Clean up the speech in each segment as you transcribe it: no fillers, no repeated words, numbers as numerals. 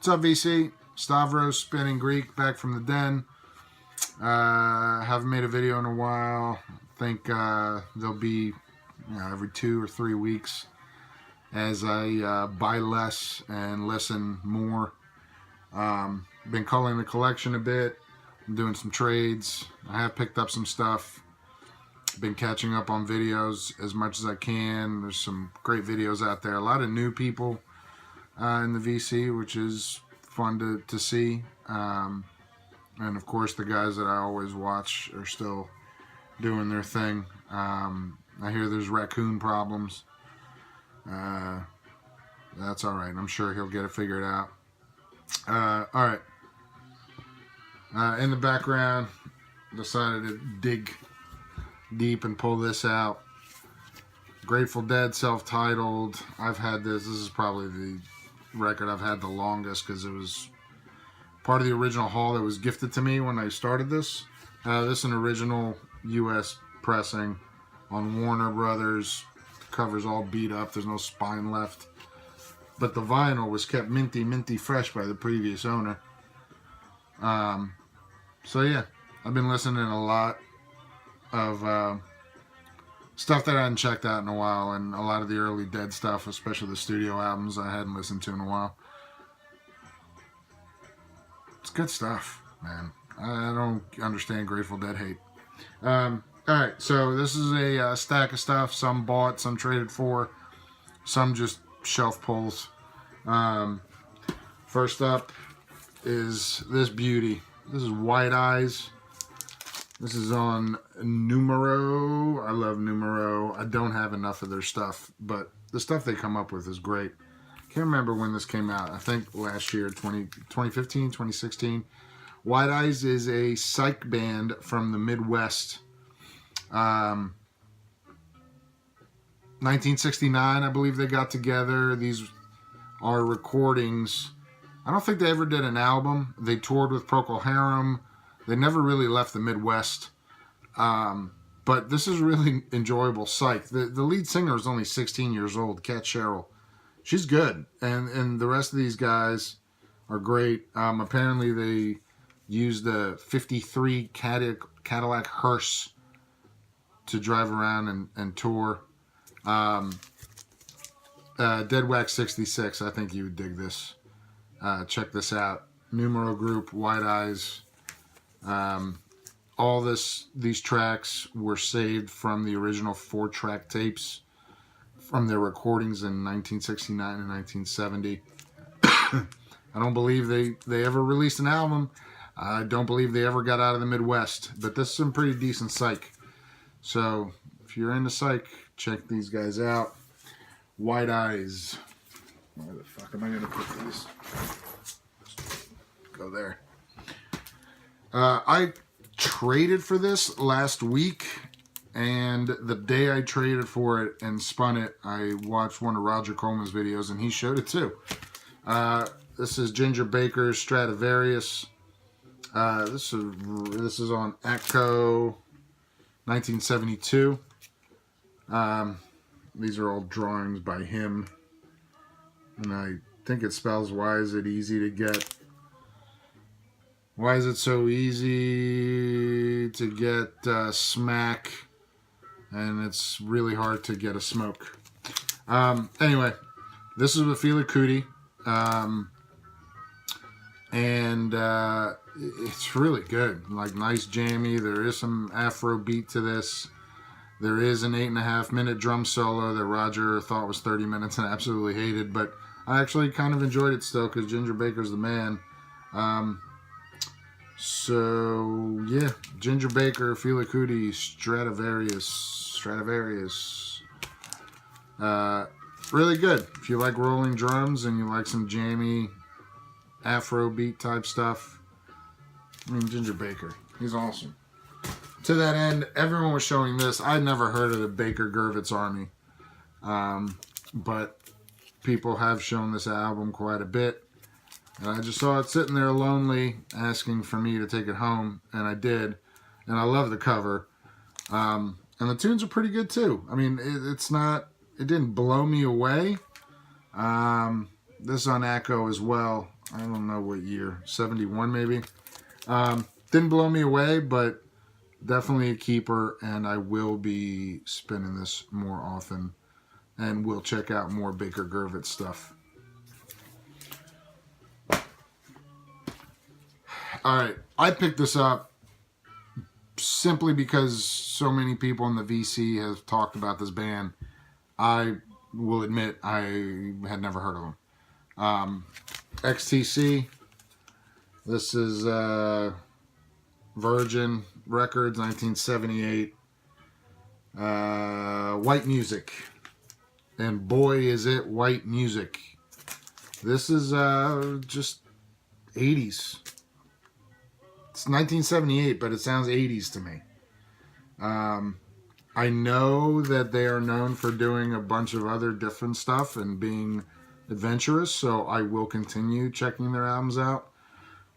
What's up, VC? Stavros, Spinning Greek, back from the den. Haven't made a video in a while. I think there'll be every 2 or 3 weeks as I buy less and listen more. Been culling the collection a bit. I'm doing some trades. I have picked up some stuff. Been catching up on videos as much as I can. There's some great videos out there. A lot of new people in the VC, which is fun to see. And of course, the guys that I always watch are still doing their thing. I hear there's raccoon problems. That's all right. I'm sure he'll get it figured out. All right. In the background, decided to dig deep and pull this out. Grateful Dead, self-titled. I've had this. This is probably the record I've had the longest because it was part of the original haul that was gifted to me when I started this. This is an original U.S. pressing on Warner Brothers. The cover's all beat up. There's no spine left. But the vinyl was kept minty fresh by the previous owner. So yeah, I've been listening a lot of stuff that I hadn't checked out in a while, and a lot of the early Dead stuff, especially the studio albums I hadn't listened to in a while. It's good stuff, man. I don't understand Grateful Dead hate. Alright, so this is a stack of stuff. Some bought, some traded for, some just shelf pulls. First up is this beauty. This is White Eyes. This is on Numero. I love Numero. I don't have enough of their stuff, but the stuff they come up with is great. Can't remember when this came out. I think last year, 2015, 2016. White Eyes is a psych band from the Midwest. 1969, I believe they got together. These are recordings. I don't think they ever did an album. They toured with Procol Harum. They never really left the Midwest. But this is really enjoyable psych. The lead singer is only 16 years old, Kat Sherrill. She's good. And the rest of these guys are great. Apparently they used a 53 Cadillac hearse to drive around and tour. Dead Wax 66, I think you would dig this. Check this out. Numero Group, White Eyes. All these tracks were saved from the original 4-track tapes from their recordings in 1969 and 1970. I don't believe they ever released an album. I don't believe they ever got out of the Midwest, but this is some pretty decent psych. So if you're into psych, check these guys out. White Eyes. Where the fuck am I gonna put these? Go there. I traded for this last week, and the day I traded for it and spun it, I watched one of Roger Coleman's videos, and he showed it too. This is Ginger Baker's Stradivarius. This is on Atco 1972. These are all drawings by him, and I think it spells "Why is it easy to get?" Why is it so easy to get smack, and it's really hard to get a smoke? Anyway, this is with Fela Kuti, and it's really good. Like, nice jammy. There is some Afro beat to this. There is an 8.5-minute drum solo that Roger thought was 30 minutes and absolutely hated, but I actually kind of enjoyed it still because Ginger Baker's the man. So yeah, Ginger Baker, Fela Kuti, Stradivarius. Really good. If you like rolling drums and you like some jammy Afro beat type stuff, I mean, Ginger Baker, he's awesome. To that end, everyone was showing this. I'd never heard of the Baker Gervitz Army, but people have shown this album quite a bit. And I just saw it sitting there lonely, asking for me to take it home, and I did. And I love the cover. And the tunes are pretty good too. I mean, it didn't blow me away. This is on Atco as well. I don't know what year, 71 maybe. Didn't blow me away, but definitely a keeper, and I will be spinning this more often, and we'll check out more Baker Gervitz stuff. Alright, I picked this up simply because so many people in the VC have talked about this band. I will admit I had never heard of them. XTC. This is Virgin Records, 1978. White music. And boy, is it white music. This is just 80s. It's 1978, but it sounds 80s to me. I know that they are known for doing a bunch of other different stuff and being adventurous, so I will continue checking their albums out.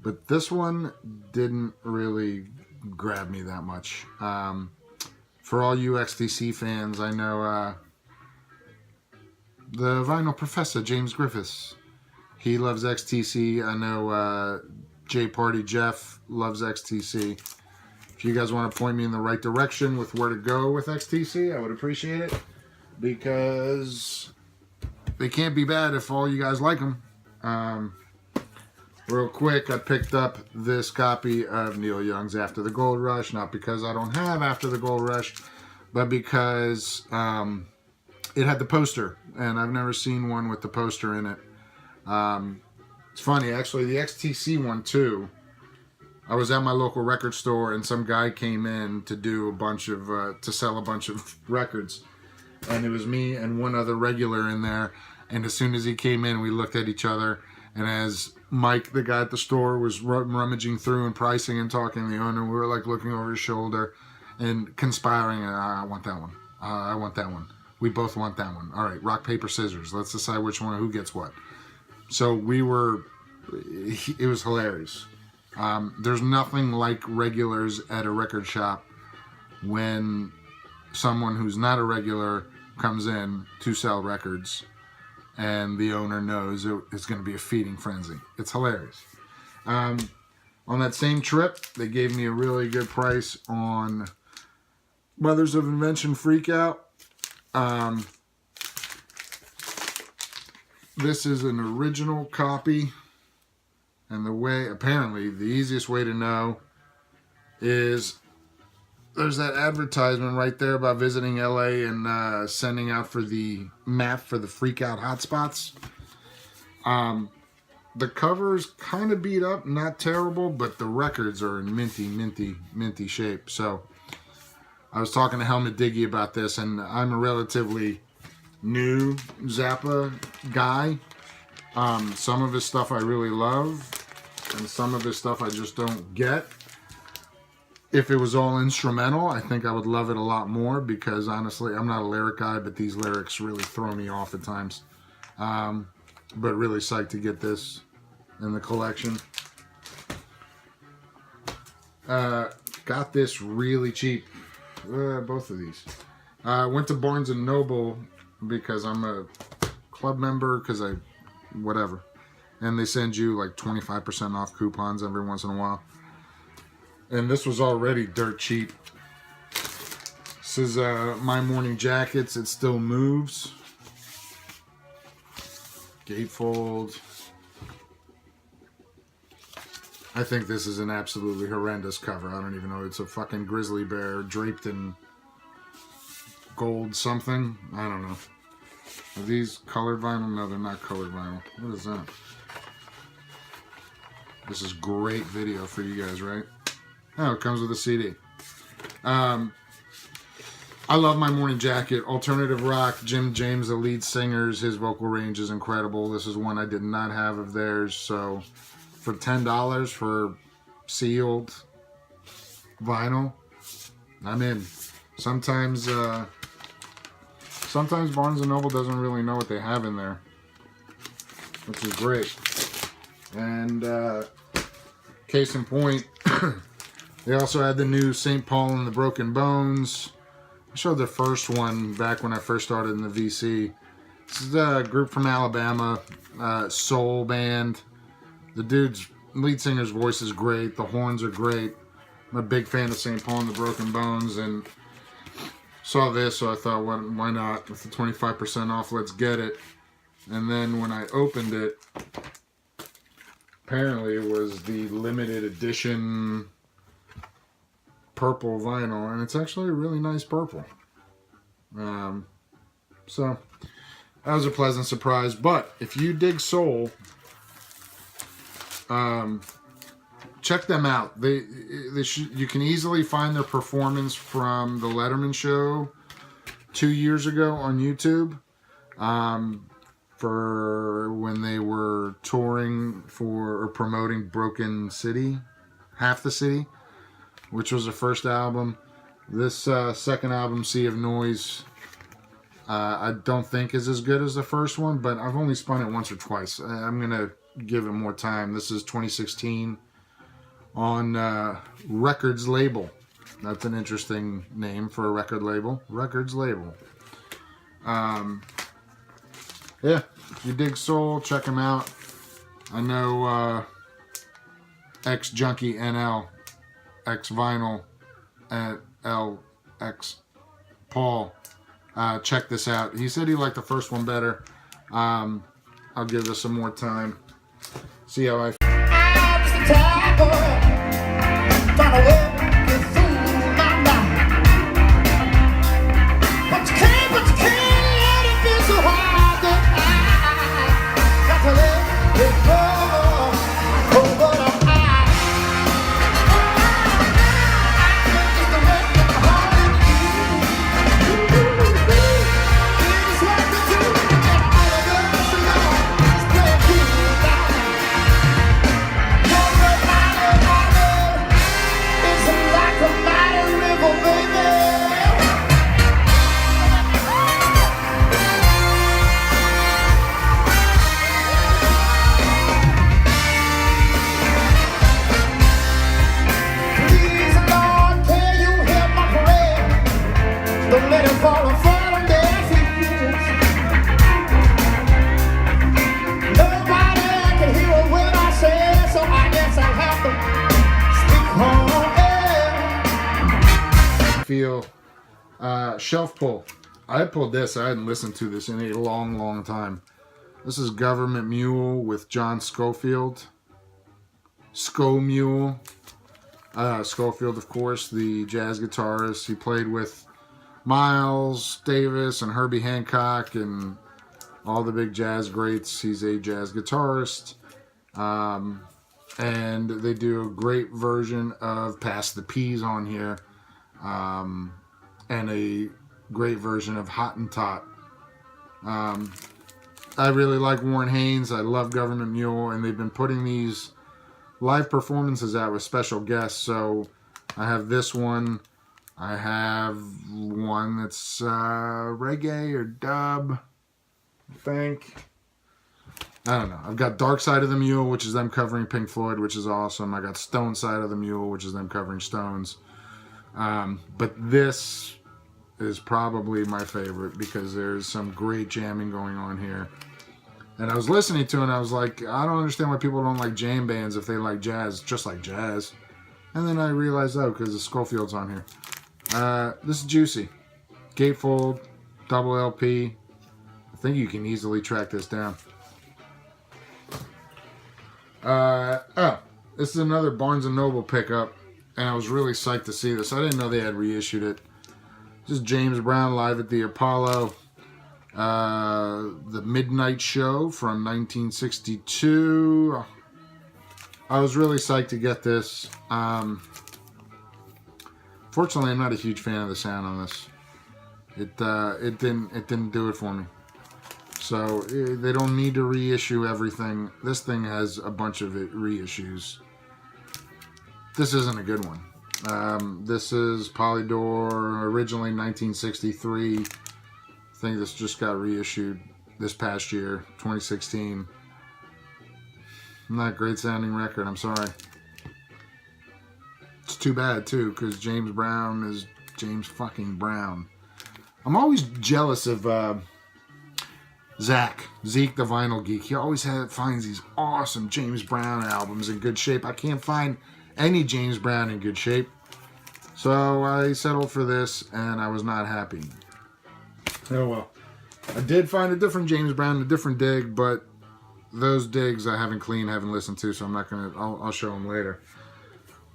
But this one didn't really grab me that much. For all you XTC fans, I know the vinyl professor, James Griffiths. He loves XTC. I know J Party Jeff loves XTC. If you guys want to point me in the right direction with where to go with XTC, I would appreciate it. Because they can't be bad if all you guys like them. Real quick, I picked up this copy of Neil Young's After the Gold Rush. Not because I don't have After the Gold Rush, but because it had the poster. And I've never seen one with the poster in it. It's funny, actually, the XTC one too. I was at my local record store and some guy came in to do a bunch of, to sell a bunch of records. And it was me and one other regular in there. And as soon as he came in, we looked at each other. And as Mike, the guy at the store, was rummaging through and pricing and talking to the owner, we were like looking over his shoulder and conspiring. I want that one. I want that one. We both want that one. All right, rock, paper, scissors. Let's decide which one, who gets what. So we were, it was hilarious. There's nothing like regulars at a record shop when someone who's not a regular comes in to sell records and the owner knows it's going to be a feeding frenzy. It's hilarious. On that same trip, they gave me a really good price on Mothers of Invention Freakout. This is an original copy. And the way, apparently, the easiest way to know is there's that advertisement right there about visiting LA and sending out for the map for the freak out hotspots. The cover's kind of beat up, not terrible, but the records are in minty shape. So I was talking to Helmut Diggy about this, and I'm a relatively new Zappa guy. Some of his stuff I really love, and some of his stuff I just don't get. If it was all instrumental, I think I would love it a lot more because honestly, I'm not a lyric guy, but these lyrics really throw me off at times. But really psyched to get this in the collection. Got this really cheap. Both of these. Went to Barnes & Noble because I'm a club member, because whatever. And they send you like 25% off coupons every once in a while. And this was already dirt cheap. This is My Morning Jackets. It Still Moves. Gatefold. I think this is an absolutely horrendous cover. I don't even know. It's a fucking grizzly bear draped in gold something. I don't know. Are these colored vinyl? No, they're not colored vinyl. What is that? This is great video for you guys, right? Oh, it comes with a CD. I love My Morning Jacket. Alternative rock. Jim James, the lead singer, his vocal range is incredible. This is one I did not have of theirs. So for $10 for sealed vinyl, I'm in. Sometimes Barnes & Noble doesn't really know what they have in there, which is great. And case in point, they also had the new St. Paul and the Broken Bones. I showed the first one back when I first started in the VC. This is a group from Alabama, soul band. The dude's lead singer's voice is great. The horns are great. I'm a big fan of St. Paul and the Broken Bones, and saw this, so I thought, why not? With the 25% off, let's get it. And then when I opened it, apparently it was the limited edition purple vinyl, and it's actually a really nice purple. So that was a pleasant surprise. But if you dig soul, check them out. You can easily find their performance from the Letterman show 2 years ago on YouTube, for when they were touring for or promoting Broken City, Half the City, which was the first album. This second album, Sea of Noise, I don't think is as good as the first one, but I've only spun it once or twice. I'm gonna give it more time. This is 2016 on Records Label. That's an interesting name for a record label. Records Label. Yeah, if you dig soul, check them out. I know X Junkie NL, X Vinyl, and LX Paul. Check this out. He said he liked the first one better. I'll give this some more time. See how I feel. Feel shelf pull. I pulled this. I hadn't listened to this in a long time. This is Government Mule with John Scofield. Mule. Scofield, of course, the jazz guitarist. He played with Miles Davis and Herbie Hancock and all the big jazz greats. He's a jazz guitarist. And they do a great version of Pass the Peas on here. And a great version of Hottentot. I really like Warren Haynes. I love Government Mule, and they've been putting these live performances out with special guests. So I have this one. I have one that's reggae or dub, I think. I don't know. I've got Dark Side of the Mule, which is them covering Pink Floyd, which is awesome. I got Stone Side of the Mule, which is them covering Stones. But this is probably my favorite because there's some great jamming going on here. And I was listening to it and I was like, I don't understand why people don't like jam bands if they like jazz, just like jazz. And then I realized, oh, because the Scofield's on here. This is juicy. Gatefold, double LP. I think you can easily track this down. This is another Barnes & Noble pickup. And I was really psyched to see this. I didn't know they had reissued it. This is James Brown live at the Apollo. The Midnight Show from 1962. I was really psyched to get this. Fortunately, I'm not a huge fan of the sound on this. It didn't do it for me. So they don't need to reissue everything. This thing has a bunch of reissues. This isn't a good one. This is Polydor, originally 1963. I think this just got reissued this past year, 2016. Not a great sounding record, I'm sorry. It's too bad, too, because James Brown is James fucking Brown. I'm always jealous of Zeke the Vinyl Geek. He always finds these awesome James Brown albums in good shape. I can't find any James Brown in good shape. So I settled for this, and I was not happy. Oh well. I did find a different James Brown, a different dig, but those digs I haven't listened to, so I'm not going to, I'll show them later.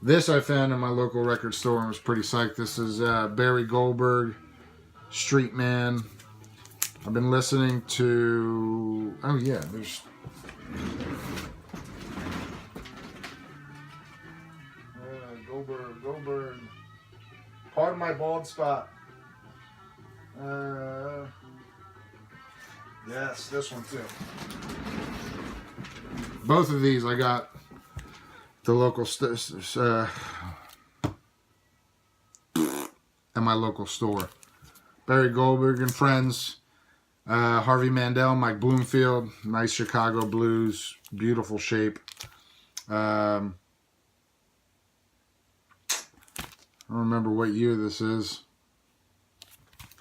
This I found in my local record store and was pretty psyched. This is Barry Goldberg, Street Man. I've been listening to, oh yeah, there's Goldberg. Part of my bald spot. Yes, this one too. Both of these I got the local at my local store. Barry Goldberg and Friends. Harvey Mandel, Mike Bloomfield, nice Chicago blues, beautiful shape. I don't remember what year this is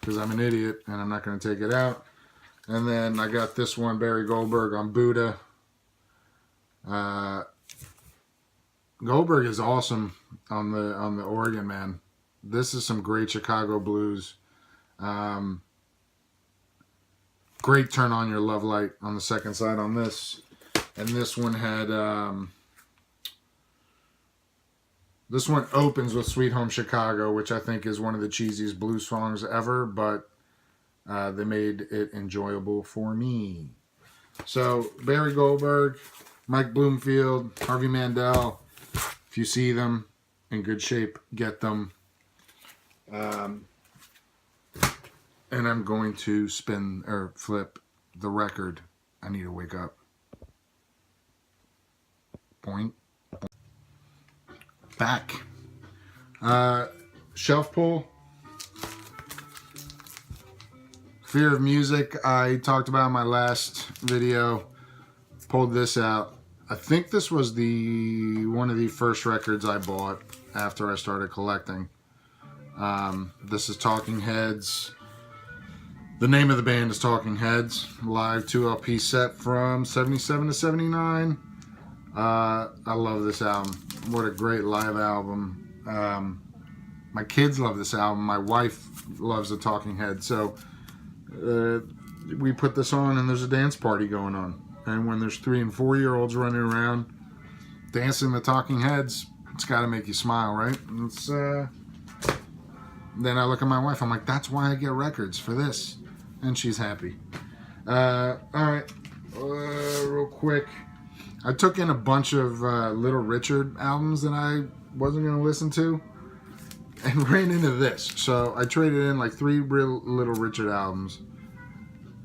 because I'm an idiot and I'm not going to take it out. And then I got this one, Barry Goldberg on Buddha. Goldberg is awesome on the organ, man. This is some great Chicago blues. Great Turn On Your Love Light on the second side on this. And this one had, this one opens with Sweet Home Chicago, which I think is one of the cheesiest blues songs ever, but they made it enjoyable for me. So, Barry Goldberg, Mike Bloomfield, Harvey Mandel, if you see them in good shape, get them. And I'm going to spin or flip the record. I need to wake up. Point. Back. Shelf pull. Fear of Music. I talked about in my last video. Pulled this out. I think this was one of the first records I bought after I started collecting. This is Talking Heads. The name of the band is Talking Heads. Live 2 LP set from 77 to 79. I love this album. What a great live album. My kids love this album. My wife loves the Talking Heads. So we put this on and there's a dance party going on. And when there's 3 and 4 year olds running around dancing the Talking Heads, it's got to make you smile, right? Then I look at my wife. I'm like, that's why I get records, for this. And she's happy. Alright. Real quick. I took in a bunch of Little Richard albums that I wasn't going to listen to. And ran into this. So I traded in like 3 real Little Richard albums.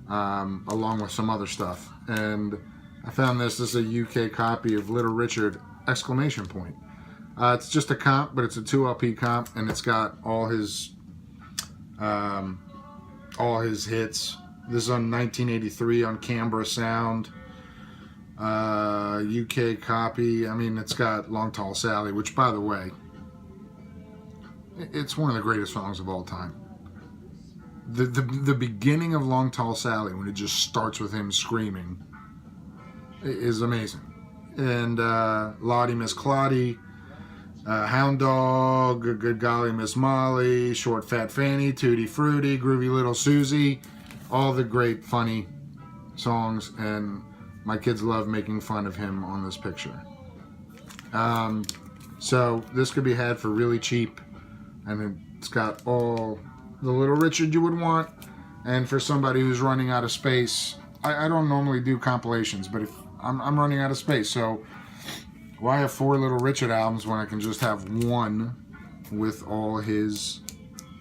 Along with some other stuff. And I found this. This is a UK copy of Little Richard! ! It's just a comp, but it's a 2 LP comp, and it's got all his hits. This is on 1983 on Canberra Sound. UK copy. I mean, it's got Long Tall Sally, which, by the way, it's one of the greatest songs of all time. The beginning of Long Tall Sally, when it just starts with him screaming, is amazing. And Lottie Miss Claudie, Hound Dog, Good Golly Miss Molly, Short Fat Fanny, Tutti Frutti, Groovy Little Susie, all the great funny songs, and my kids love making fun of him on this picture. So this could be had for really cheap, and it's got all the Little Richard you would want. And for somebody who's running out of space, I don't normally do compilations, but if I'm running out of space, so why have 4 Little Richard albums when I can just have one with all his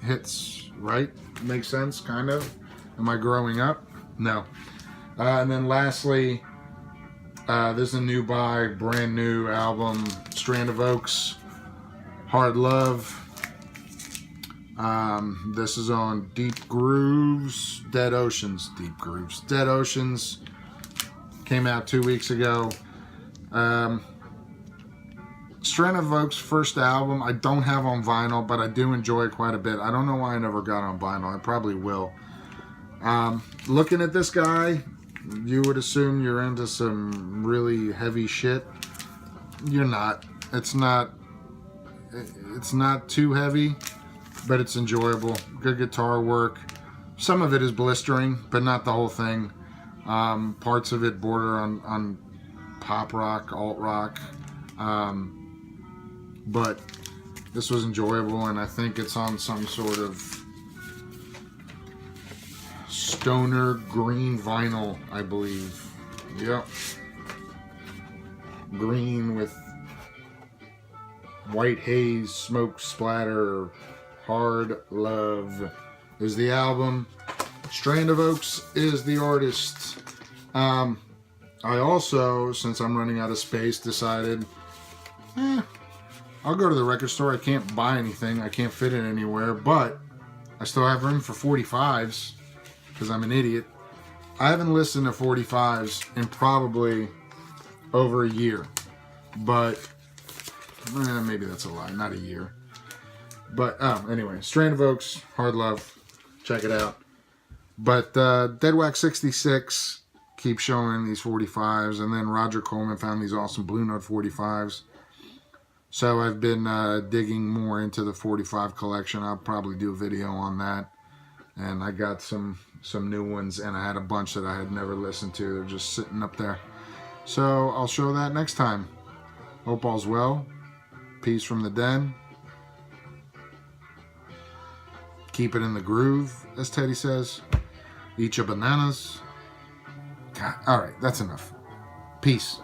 hits, right? Makes sense, kind of. Am I growing up? No. And then lastly, there's a new brand new album, Strand of Oaks, Hard Love. This is on Deep Grooves, Dead Oceans. Came out 2 weeks ago. Strand of Oaks' first album, I don't have on vinyl, but I do enjoy it quite a bit. I don't know why I never got on vinyl. I probably will. Looking at this guy, you would assume you're into some really heavy shit. You're not. It's not too heavy, but it's enjoyable. Good guitar work. Some of it is blistering, but not the whole thing. Parts of it border on pop rock, alt rock. But this was enjoyable, and I think it's on some sort of stoner green vinyl, I believe. Yep. Green with white haze, smoke splatter. Hard Love is the album. Strand of Oaks is the artist. I also, since I'm running out of space, decided, I'll go to the record store. I can't buy anything. I can't fit it anywhere, but I still have room for 45s because I'm an idiot. I haven't listened to 45s in probably over a year, but maybe that's a lie. Not a year. But, anyway, Strand of Oaks, Hard Love, check it out. But Dead Wax 66 keeps showing these 45s, and then Roger Coleman found these awesome Blue Note 45s. So I've been digging more into the 45 collection. I'll probably do a video on that. And I got some new ones, and I had a bunch that I had never listened to. They're just sitting up there. So I'll show that next time. Hope all's well. Peace from the den. Keep it in the groove, as Teddy says. Eat your bananas. God, all right, that's enough. Peace.